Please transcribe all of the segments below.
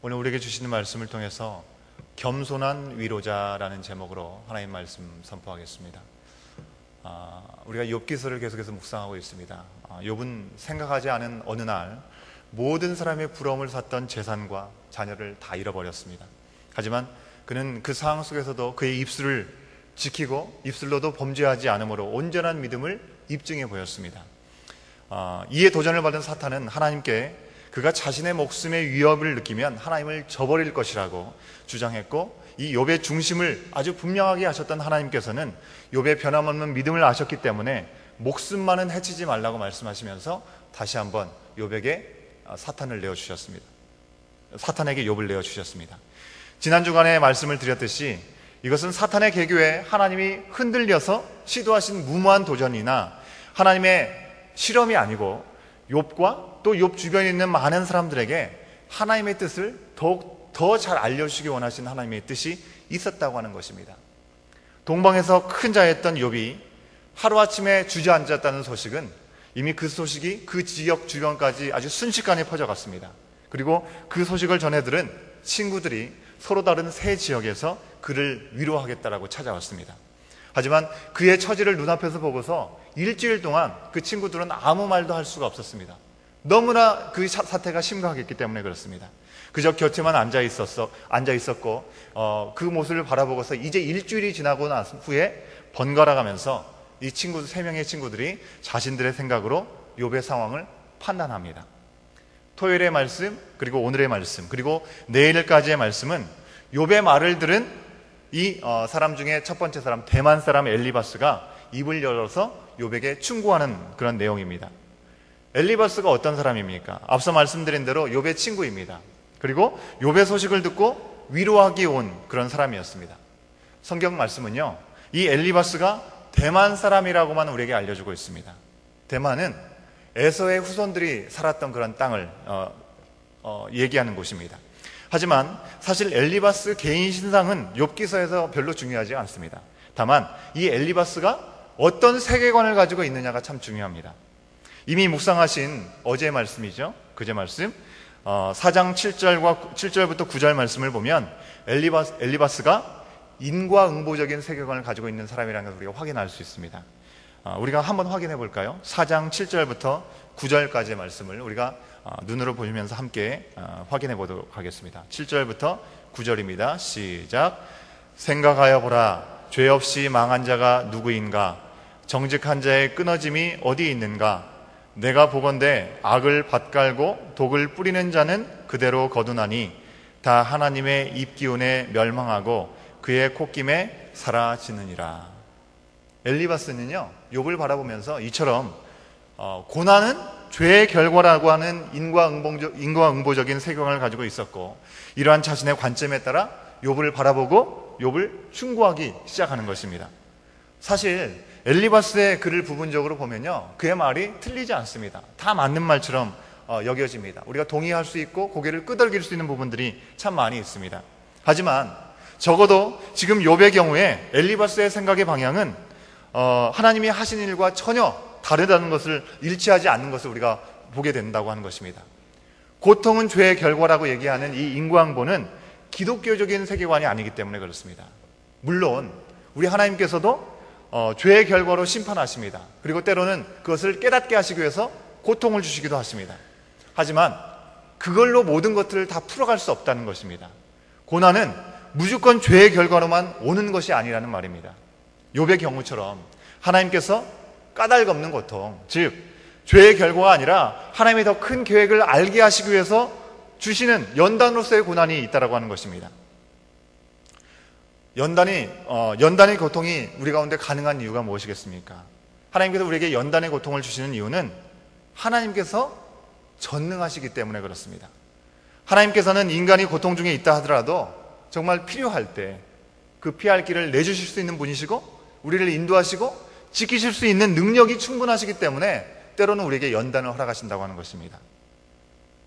오늘 우리에게 주시는 말씀을 통해서 겸손한 위로자라는 제목으로 하나님 말씀 선포하겠습니다. 우리가 욥기서를 계속해서 묵상하고 있습니다. 욥은 생각하지 않은 어느 날 모든 사람의 부러움을 샀던 재산과 자녀를 다 잃어버렸습니다. 하지만 그는 그 상황 속에서도 그의 입술을 지키고 입술로도 범죄하지 않으므로 온전한 믿음을 입증해 보였습니다. 이에 도전을 받은 사탄은 하나님께 그가 자신의 목숨의 위협을 느끼면 하나님을 저버릴 것이라고 주장했고, 이 욥의 중심을 아주 분명하게 하셨던 하나님께서는 욥의 변함없는 믿음을 아셨기 때문에 목숨만은 해치지 말라고 말씀하시면서 다시 한번 욥에게 사탄에게 욥을 내어주셨습니다. 지난 주간에 말씀을 드렸듯이 이것은 사탄의 계교에 하나님이 흔들려서 시도하신 무모한 도전이나 하나님의 실험이 아니고 욥과 또 욥 주변에 있는 많은 사람들에게 하나님의 뜻을 더욱 더 잘 알려주시기 원하신 하나님의 뜻이 있었다고 하는 것입니다. 동방에서 큰 자였던 욥이 하루아침에 주저앉았다는 소식은 이미 그 소식이 그 지역 주변까지 아주 순식간에 퍼져갔습니다. 그리고 그 소식을 전해들은 친구들이 서로 다른 세 지역에서 그를 위로하겠다라고 찾아왔습니다. 하지만 그의 처지를 눈앞에서 보고서 일주일 동안 그 친구들은 아무 말도 할 수가 없었습니다. 너무나 그 사태가 심각했기 때문에 그렇습니다. 그저 곁에만 앉아 있었고 그 모습을 바라보고서 이제 일주일이 지나고 난 후에 번갈아 가면서 이 친구 세 명의 친구들이 자신들의 생각으로 욥의 상황을 판단합니다. 토요일의 말씀, 그리고 오늘의 말씀, 그리고 내일까지의 말씀은 욥의 말을 들은 이 사람 중에 첫 번째 사람, 대만 사람 엘리바스가 입을 열어서 욥에게 충고하는 그런 내용입니다. 엘리바스가 어떤 사람입니까? 앞서 말씀드린 대로 욥의 친구입니다. 그리고 욥의 소식을 듣고 위로하기 온 그런 사람이었습니다. 성경 말씀은요, 이 엘리바스가 대만 사람이라고만 우리에게 알려주고 있습니다. 대만은 에서의 후손들이 살았던 그런 땅을 얘기하는 곳입니다. 하지만 사실 엘리바스 개인 신상은 욥기서에서 별로 중요하지 않습니다. 다만 이 엘리바스가 어떤 세계관을 가지고 있느냐가 참 중요합니다. 이미 묵상하신 어제의 말씀이죠. 그제 말씀 4장 7절부터 9절 말씀을 보면 엘리바스가 인과응보적인 세계관을 가지고 있는 사람이라는 것을 우리가 확인할 수 있습니다. 우리가 한번 확인해 볼까요? 4장 7절부터 9절까지의 말씀을 우리가 눈으로 보시면서 함께 확인해 보도록 하겠습니다. 7절부터 9절입니다. 시작. 생각하여 보라. 죄 없이 망한 자가 누구인가? 정직한 자의 끊어짐이 어디 있는가? 내가 보건대 악을 밭갈고 독을 뿌리는 자는 그대로 거두나니 다 하나님의 입기운에 멸망하고 그의 콧김에 사라지느니라. 엘리바스는요, 욥을 바라보면서 이처럼 고난은 죄의 결과라고 하는 인과응보적인 세계관을 가지고 있었고, 이러한 자신의 관점에 따라 욥을 바라보고 욥을 충고하기 시작하는 것입니다. 사실 엘리바스의 글을 부분적으로 보면요, 그의 말이 틀리지 않습니다. 다 맞는 말처럼 여겨집니다. 우리가 동의할 수 있고 고개를 끄덕일 수 있는 부분들이 참 많이 있습니다. 하지만 적어도 지금 욥의 경우에 엘리바스의 생각의 방향은 하나님이 하신 일과 전혀 다르다는 것을, 일치하지 않는 것을 우리가 보게 된다고 하는 것입니다. 고통은 죄의 결과라고 얘기하는 이 인과응보는 기독교적인 세계관이 아니기 때문에 그렇습니다. 물론 우리 하나님께서도 죄의 결과로 심판하십니다. 그리고 때로는 그것을 깨닫게 하시기 위해서 고통을 주시기도 하십니다. 하지만 그걸로 모든 것들을 다 풀어갈 수 없다는 것입니다. 고난은 무조건 죄의 결과로만 오는 것이 아니라는 말입니다. 욥의 경우처럼 하나님께서 까닭없는 고통, 즉 죄의 결과가 아니라 하나님의 더 큰 계획을 알게 하시기 위해서 주시는 연단으로서의 고난이 있다라고 하는 것입니다. 연단의 고통이 우리 가운데 가능한 이유가 무엇이겠습니까? 하나님께서 우리에게 연단의 고통을 주시는 이유는 하나님께서 전능하시기 때문에 그렇습니다. 하나님께서는 인간이 고통 중에 있다 하더라도 정말 필요할 때 그 피할 길을 내주실 수 있는 분이시고, 우리를 인도하시고 지키실 수 있는 능력이 충분하시기 때문에 때로는 우리에게 연단을 허락하신다고 하는 것입니다.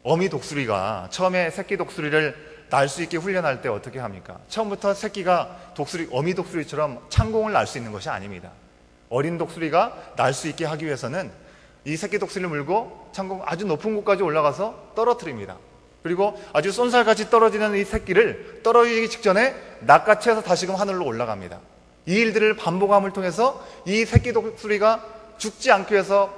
어미 독수리가 처음에 새끼 독수리를 날 수 있게 훈련할 때 어떻게 합니까? 처음부터 새끼가 어미 독수리처럼 창공을 날 수 있는 것이 아닙니다. 어린 독수리가 날 수 있게 하기 위해서는 이 새끼 독수리를 물고 창공 아주 높은 곳까지 올라가서 떨어뜨립니다. 그리고 아주 쏜살같이 떨어지는 이 새끼를 떨어지기 직전에 낚아채서 다시금 하늘로 올라갑니다. 이 일들을 반복함을 통해서 이 새끼 독수리가 죽지 않기 위해서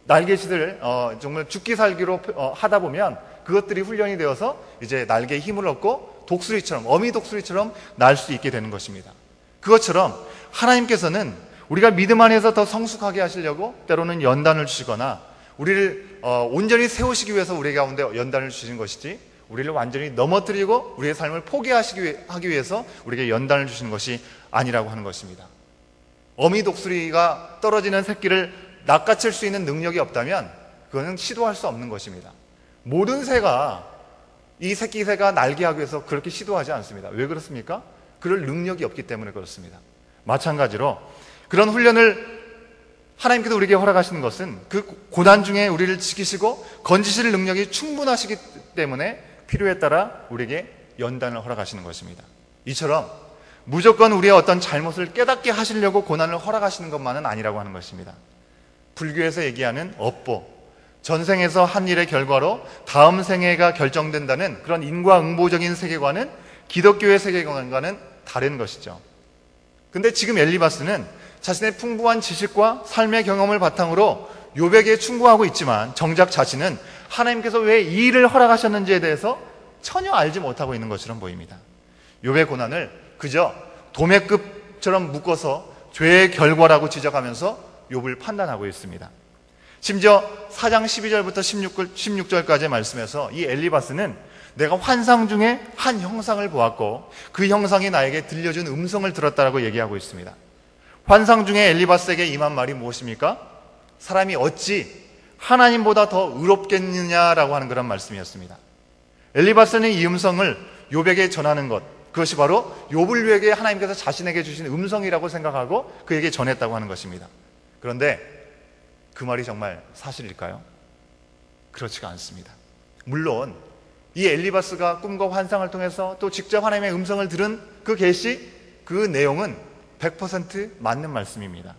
날개짓을 정말 죽기 살기로 하다 보면 그것들이 훈련이 되어서 이제 날개에 힘을 얻고 독수리처럼, 어미 독수리처럼 날 수 있게 되는 것입니다. 그것처럼 하나님께서는 우리가 믿음 안에서 더 성숙하게 하시려고 때로는 연단을 주시거나 우리를 온전히 세우시기 위해서 우리 가운데 연단을 주신 것이지, 우리를 완전히 넘어뜨리고 우리의 삶을 포기하기 위해서 우리에게 연단을 주시는 것이 아니라고 하는 것입니다. 어미 독수리가 떨어지는 새끼를 낚아챌 수 있는 능력이 없다면 그거는 시도할 수 없는 것입니다. 모든 새가, 이 새끼 새가 날개하기 위해서 그렇게 시도하지 않습니다. 왜 그렇습니까? 그럴 능력이 없기 때문에 그렇습니다. 마찬가지로 그런 훈련을 하나님께서 우리에게 허락하시는 것은 그 고난 중에 우리를 지키시고 건지실 능력이 충분하시기 때문에 필요에 따라 우리에게 연단을 허락하시는 것입니다. 이처럼 무조건 우리의 어떤 잘못을 깨닫게 하시려고 고난을 허락하시는 것만은 아니라고 하는 것입니다. 불교에서 얘기하는 업보, 전생에서 한 일의 결과로 다음 생애가 결정된다는 그런 인과응보적인 세계관은 기독교의 세계관과는 다른 것이죠. 근데 지금 엘리바스는 자신의 풍부한 지식과 삶의 경험을 바탕으로 욥에게 충고하고 있지만 정작 자신은 하나님께서 왜 이 일을 허락하셨는지에 대해서 전혀 알지 못하고 있는 것처럼 보입니다. 욥의 고난을 그저 도매급처럼 묶어서 죄의 결과라고 지적하면서 욥을 판단하고 있습니다. 심지어 4장 12절부터 16절까지의 말씀에서 이 엘리바스는 내가 환상 중에 한 형상을 보았고 그 형상이 나에게 들려준 음성을 들었다라고 얘기하고 있습니다. 환상 중에 엘리바스에게 임한 말이 무엇입니까? 사람이 어찌 하나님보다 더 의롭겠느냐라고 하는 그런 말씀이었습니다. 엘리바스는 이 음성을 욥에게 전하는 것, 그것이 바로 욥을 위해 하나님께서 자신에게 주신 음성이라고 생각하고 그에게 전했다고 하는 것입니다. 그런데 그 말이 정말 사실일까요? 그렇지가 않습니다. 물론 이 엘리바스가 꿈과 환상을 통해서 또 직접 하나님의 음성을 들은 그 계시, 그 내용은 100% 맞는 말씀입니다.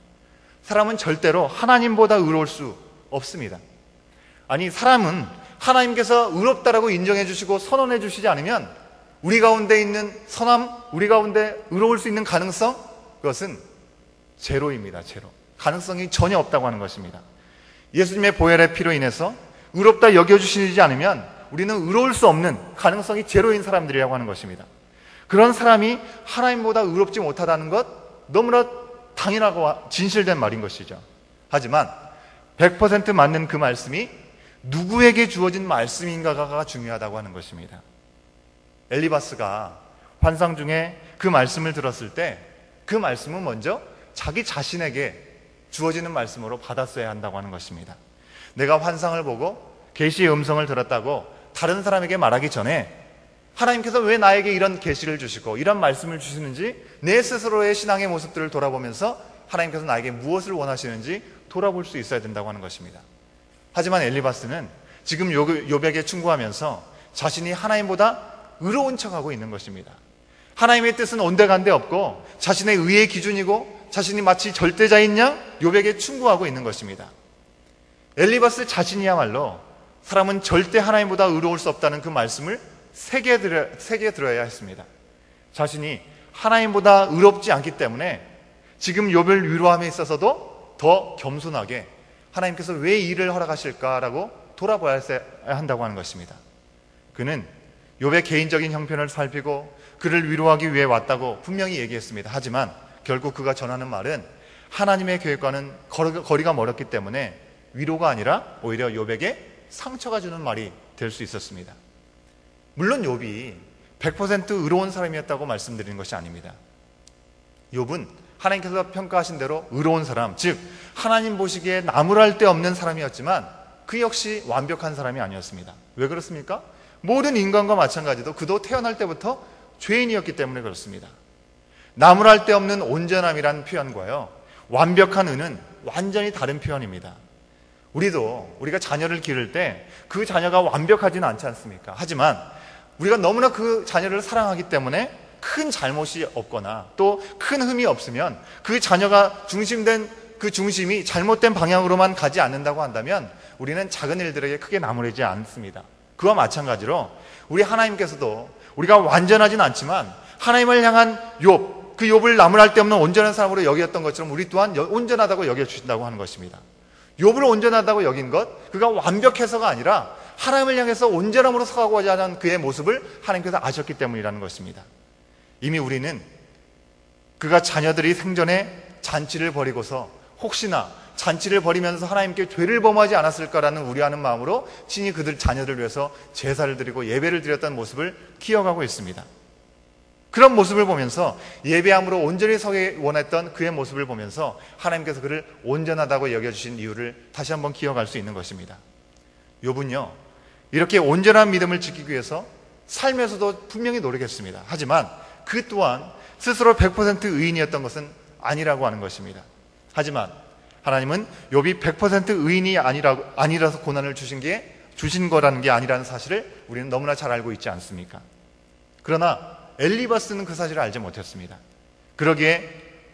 사람은 절대로 하나님보다 의로울 수 없습니다. 아니, 사람은 하나님께서 의롭다라고 인정해 주시고 선언해 주시지 않으면 우리 가운데 있는 선함, 우리 가운데 의로울 수 있는 가능성, 그것은 제로입니다. 제로. 가능성이 전혀 없다고 하는 것입니다. 예수님의 보혈의 피로 인해서 의롭다 여겨주시지 않으면 우리는 의로울 수 없는 가능성이 제로인 사람들이라고 하는 것입니다. 그런 사람이 하나님보다 의롭지 못하다는 것, 너무나 당연하고 진실된 말인 것이죠. 하지만 100% 맞는 그 말씀이 누구에게 주어진 말씀인가가 중요하다고 하는 것입니다. 엘리바스가 환상 중에 그 말씀을 들었을 때 그 말씀은 먼저 자기 자신에게 주어지는 말씀으로 받았어야 한다고 하는 것입니다. 내가 환상을 보고 계시의 음성을 들었다고 다른 사람에게 말하기 전에 하나님께서 왜 나에게 이런 계시를 주시고 이런 말씀을 주시는지 내 스스로의 신앙의 모습들을 돌아보면서 하나님께서 나에게 무엇을 원하시는지 돌아볼 수 있어야 된다고 하는 것입니다. 하지만 엘리바스는 지금 욥에게 충고하면서 자신이 하나님보다 의로운 척하고 있는 것입니다. 하나님의 뜻은 온데간데 없고 자신의 의의 기준이고 자신이 마치 절대자인 양 욥에게 충고하고 있는 것입니다. 엘리바스 자신이야말로 사람은 절대 하나님보다 의로울 수 없다는 그 말씀을 새겨 들어야 했습니다. 자신이 하나님보다 의롭지 않기 때문에 지금 욥을 위로함에 있어서도 더 겸손하게 하나님께서 왜 이 일을 허락하실까라고 돌아봐야 한다고 하는 것입니다. 그는 욥의 개인적인 형편을 살피고 그를 위로하기 위해 왔다고 분명히 얘기했습니다. 하지만 결국 그가 전하는 말은 하나님의 계획과는 거리가 멀었기 때문에 위로가 아니라 오히려 욥에게 상처가 주는 말이 될 수 있었습니다. 물론 욥이 100% 의로운 사람이었다고 말씀드리는 것이 아닙니다. 욥은 하나님께서 평가하신 대로 의로운 사람, 즉 하나님 보시기에 나무랄 데 없는 사람이었지만 그 역시 완벽한 사람이 아니었습니다. 왜 그렇습니까? 모든 인간과 마찬가지로 그도 태어날 때부터 죄인이었기 때문에 그렇습니다. 나무랄 데 없는 온전함이란 표현과요, 완벽한 의는 완전히 다른 표현입니다. 우리가 자녀를 기를 때 그 자녀가 완벽하지는 않지 않습니까? 하지만 우리가 너무나 그 자녀를 사랑하기 때문에 큰 잘못이 없거나 또 큰 흠이 없으면 그 자녀가 중심된 그 중심이 잘못된 방향으로만 가지 않는다고 한다면 우리는 작은 일들에게 크게 나무라지 않습니다. 그와 마찬가지로 우리 하나님께서도 우리가 완전하진 않지만 하나님을 향한 욥, 그 욥을 나무랄 데 없는 온전한 사람으로 여겼던 것처럼 우리 또한 온전하다고 여겨주신다고 하는 것입니다. 욥을 온전하다고 여긴 것, 그가 완벽해서가 아니라 하나님을 향해서 온전함으로 서가고자 하는 그의 모습을 하나님께서 아셨기 때문이라는 것입니다. 이미 우리는 그가 자녀들이 생전에 잔치를 벌이고서 혹시나 잔치를 벌이면서 하나님께 죄를 범하지 않았을까라는 우려하는 마음으로 친히 그들 자녀들 위해서 제사를 드리고 예배를 드렸던 모습을 기억하고 있습니다. 그런 모습을 보면서 예배함으로 온전히 서기 원했던 그의 모습을 보면서 하나님께서 그를 온전하다고 여겨주신 이유를 다시 한번 기억할 수 있는 것입니다. 욥은요, 이렇게 온전한 믿음을 지키기 위해서 삶에서도 분명히 노력했습니다. 하지만 그 또한 스스로 100% 의인이었던 것은 아니라고 하는 것입니다. 하지만 하나님은 욥이 100% 의인이 아니라서 고난을 주신 거라는 게 아니라는 사실을 우리는 너무나 잘 알고 있지 않습니까? 그러나 엘리바스는 그 사실을 알지 못했습니다. 그러기에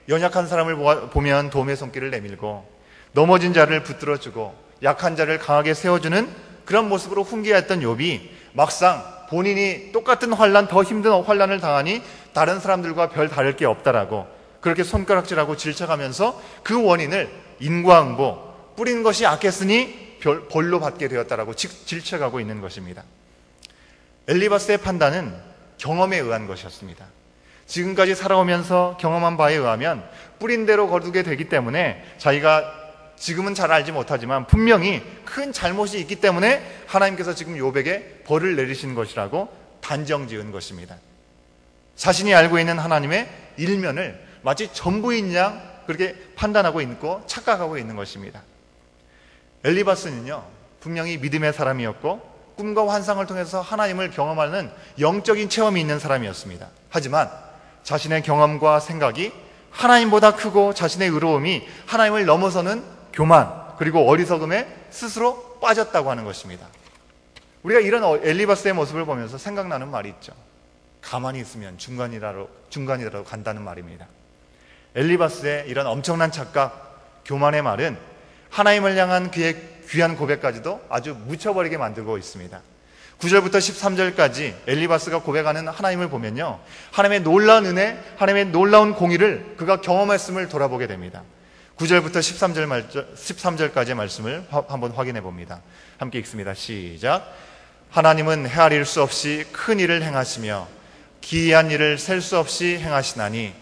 연약한 사람을 보면 도움의 손길을 내밀고 넘어진 자를 붙들어주고 약한 자를 강하게 세워주는 그런 모습으로 훈계했던 욥이 막상 본인이 똑같은 환난, 더 힘든 환난을 당하니 다른 사람들과 별 다를 게 없다라고 그렇게 손가락질하고 질책하면서 그 원인을 인과응보, 뿌린 것이 악했으니 벌로 받게 되었다라고 질책하고 있는 것입니다. 엘리바스의 판단은 경험에 의한 것이었습니다. 지금까지 살아오면서 경험한 바에 의하면 뿌린 대로 거두게 되기 때문에 자기가 지금은 잘 알지 못하지만 분명히 큰 잘못이 있기 때문에 하나님께서 지금 욥에게 벌을 내리신 것이라고 단정지은 것입니다. 자신이 알고 있는 하나님의 일면을 마치 전부인 양 그렇게 판단하고 있고 착각하고 있는 것입니다. 엘리바스는요, 분명히 믿음의 사람이었고 꿈과 환상을 통해서 하나님을 경험하는 영적인 체험이 있는 사람이었습니다. 하지만 자신의 경험과 생각이 하나님보다 크고 자신의 의로움이 하나님을 넘어서는 교만 그리고 어리석음에 스스로 빠졌다고 하는 것입니다. 우리가 이런 엘리바스의 모습을 보면서 생각나는 말이 있죠. 가만히 있으면 중간이라도 간다는 말입니다. 엘리바스의 이런 엄청난 착각, 교만의 말은 하나님을 향한 그의 귀한 고백까지도 아주 묻혀버리게 만들고 있습니다. 9절부터 13절까지 엘리바스가 고백하는 하나님을 보면요, 하나님의 놀라운 은혜, 하나님의 놀라운 공의를 그가 경험했음을 돌아보게 됩니다. 9절부터 13절까지의 말씀을 한번 확인해 봅니다. 함께 읽습니다. 시작. 하나님은 헤아릴 수 없이 큰 일을 행하시며 기이한 일을 셀 수 없이 행하시나니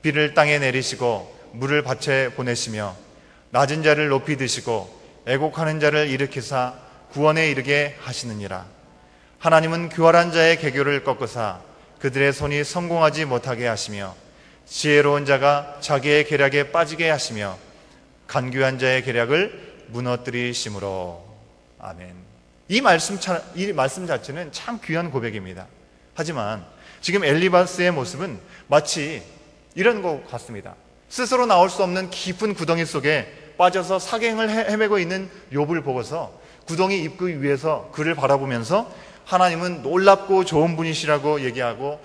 비를 땅에 내리시고 물을 밭에 보내시며 낮은 자를 높이 드시고 애곡하는 자를 일으키사 구원에 이르게 하시느니라. 하나님은 교활한 자의 계교를 꺾으사 그들의 손이 성공하지 못하게 하시며 지혜로운 자가 자기의 계략에 빠지게 하시며 간교한 자의 계략을 무너뜨리심으로. 아멘. 이 말씀 자체는 참 귀한 고백입니다. 하지만 지금 엘리바스의 모습은 마치 이런 것 같습니다. 스스로 나올 수 없는 깊은 구덩이 속에 빠져서 사경을 헤매고 있는 욥을 보고서 구덩이 입구 위에서 그를 바라보면서 하나님은 놀랍고 좋은 분이시라고 얘기하고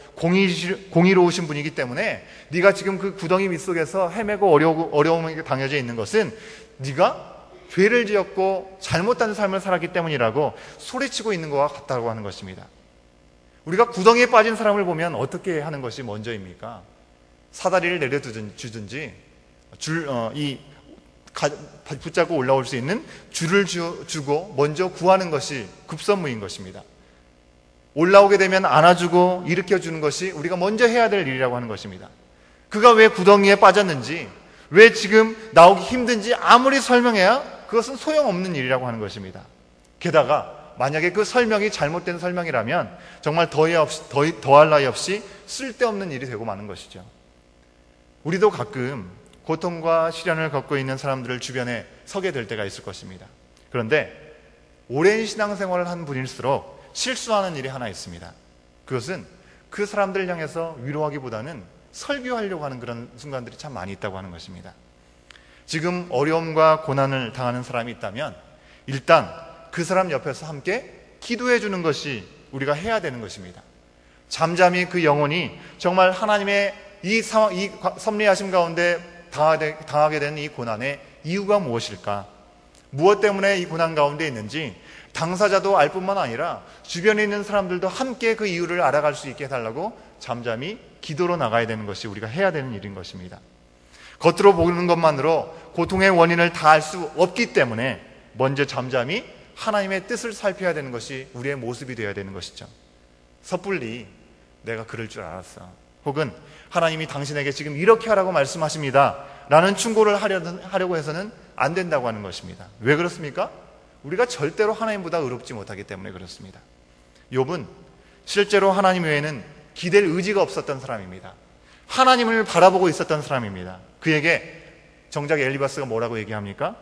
공의로우신 분이기 때문에 네가 지금 그 구덩이 밑속에서 헤매고 어려움에 당해져 있는 것은 네가 죄를 지었고 잘못된 삶을 살았기 때문이라고 소리치고 있는 것과 같다고 하는 것입니다. 우리가 구덩이에 빠진 사람을 보면 어떻게 하는 것이 먼저입니까? 사다리를 내려주든지 붙잡고 올라올 수 있는 줄을 주고 먼저 구하는 것이 급선무인 것입니다. 올라오게 되면 안아주고 일으켜주는 것이 우리가 먼저 해야 될 일이라고 하는 것입니다. 그가 왜 구덩이에 빠졌는지, 왜 지금 나오기 힘든지 아무리 설명해야 그것은 소용없는 일이라고 하는 것입니다. 게다가 만약에 그 설명이 잘못된 설명이라면 정말 더할 나위 없이 쓸데없는 일이 되고 마는 것이죠. 우리도 가끔 고통과 시련을 겪고 있는 사람들을 주변에 서게 될 때가 있을 것입니다. 그런데 오랜 신앙생활을 한 분일수록 실수하는 일이 하나 있습니다. 그것은 그 사람들을 향해서 위로하기보다는 설교하려고 하는 그런 순간들이 참 많이 있다고 하는 것입니다. 지금 어려움과 고난을 당하는 사람이 있다면 일단 그 사람 옆에서 함께 기도해 주는 것이 우리가 해야 되는 것입니다. 잠잠히 그 영혼이 정말 하나님의 이 섭리하심 가운데 당하게 된 이 고난의 이유가 무엇일까? 무엇 때문에 이 고난 가운데 있는지 당사자도 알 뿐만 아니라 주변에 있는 사람들도 함께 그 이유를 알아갈 수 있게 해달라고 잠잠히 기도로 나가야 되는 것이 우리가 해야 되는 일인 것입니다. 겉으로 보는 것만으로 고통의 원인을 다 알 수 없기 때문에 먼저 잠잠히 하나님의 뜻을 살펴야 되는 것이 우리의 모습이 되어야 되는 것이죠. 섣불리 내가 그럴 줄 알았어, 혹은 하나님이 당신에게 지금 이렇게 하라고 말씀하십니다 라는 충고를 하려고 해서는 안 된다고 하는 것입니다. 왜 그렇습니까? 우리가 절대로 하나님보다 의롭지 못하기 때문에 그렇습니다. 욥은 실제로 하나님 외에는 기댈 의지가 없었던 사람입니다. 하나님을 바라보고 있었던 사람입니다. 그에게 정작 엘리바스가 뭐라고 얘기합니까?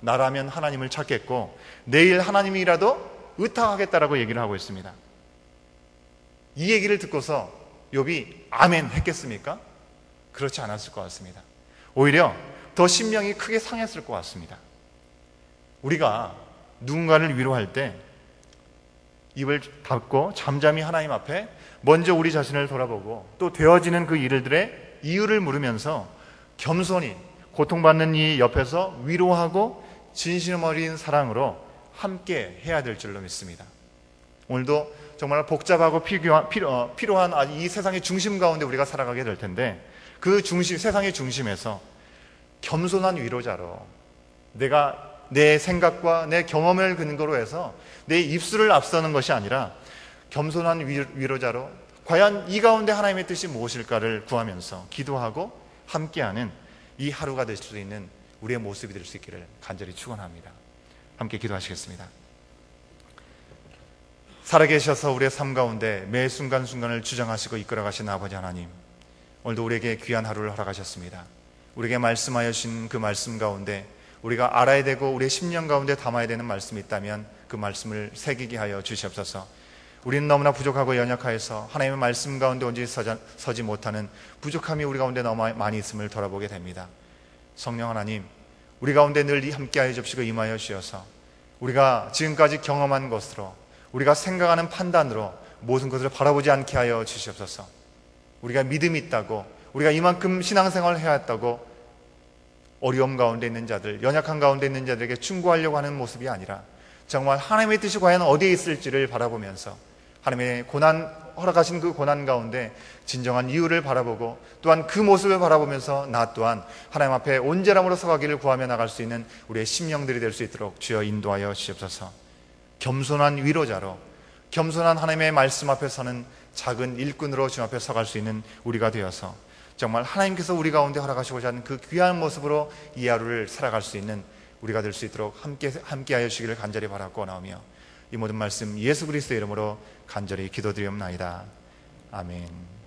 나라면 하나님을 찾겠고 내일 하나님이라도 의탁하겠다라고 얘기를 하고 있습니다. 이 얘기를 듣고서 욥이 아멘 했겠습니까? 그렇지 않았을 것 같습니다. 오히려 더 심령이 크게 상했을 것 같습니다. 우리가 누군가를 위로할 때 입을 닫고 잠잠히 하나님 앞에 먼저 우리 자신을 돌아보고 또 되어지는 그 일들의 이유를 물으면서 겸손히 고통받는 이 옆에서 위로하고 진심 어린 사랑으로 함께 해야 될 줄로 믿습니다. 오늘도 정말 복잡하고 필요한 이 세상의 중심 가운데 우리가 살아가게 될 텐데, 그 세상의 중심에서 겸손한 위로자로, 내가 내 생각과 내 경험을 근거로 해서 내 입술을 앞서는 것이 아니라 겸손한 위로자로 과연 이 가운데 하나님의 뜻이 무엇일까를 구하면서 기도하고 함께하는 이 하루가 될 수 있는 우리의 모습이 될 수 있기를 간절히 축원합니다. 함께 기도하시겠습니다. 살아계셔서 우리의 삶 가운데 매 순간순간을 주장하시고 이끌어가신 아버지 하나님, 오늘도 우리에게 귀한 하루를 허락하셨습니다. 우리에게 말씀하여 주신 그 말씀 가운데 우리가 알아야 되고 우리의 심령 가운데 담아야 되는 말씀이 있다면 그 말씀을 새기게 하여 주시옵소서. 우리는 너무나 부족하고 연약하여서 하나님의 말씀 가운데 온전히 서지 못하는 부족함이 우리 가운데 너무 많이 있음을 돌아보게 됩니다. 성령 하나님, 우리 가운데 늘 함께하여 주시고 임하여 주셔서 우리가 지금까지 경험한 것으로, 우리가 생각하는 판단으로 모든 것을 바라보지 않게 하여 주시옵소서. 우리가 믿음이 있다고, 우리가 이만큼 신앙생활을 해왔다고 어려움 가운데 있는 자들, 연약한 가운데 있는 자들에게 충고하려고 하는 모습이 아니라 정말 하나님의 뜻이 과연 어디에 있을지를 바라보면서 하나님의 허락하신 그 고난 가운데 진정한 이유를 바라보고 또한 그 모습을 바라보면서 나 또한 하나님 앞에 온전함으로 서가기를 구하며 나갈 수 있는 우리의 심령들이 될 수 있도록 주여 인도하여 주시옵소서. 겸손한 위로자로, 겸손한 하나님의 말씀 앞에 서는 작은 일꾼으로 주님 앞에 서갈 수 있는 우리가 되어서 정말 하나님께서 우리 가운데 허락하시고자 하는 그 귀한 모습으로 이 하루를 살아갈 수 있는 우리가 될 수 있도록 함께하여 주시기를 간절히 바라고 나오며 이 모든 말씀 예수 그리스도의 이름으로 간절히 기도드리옵나이다. 아멘.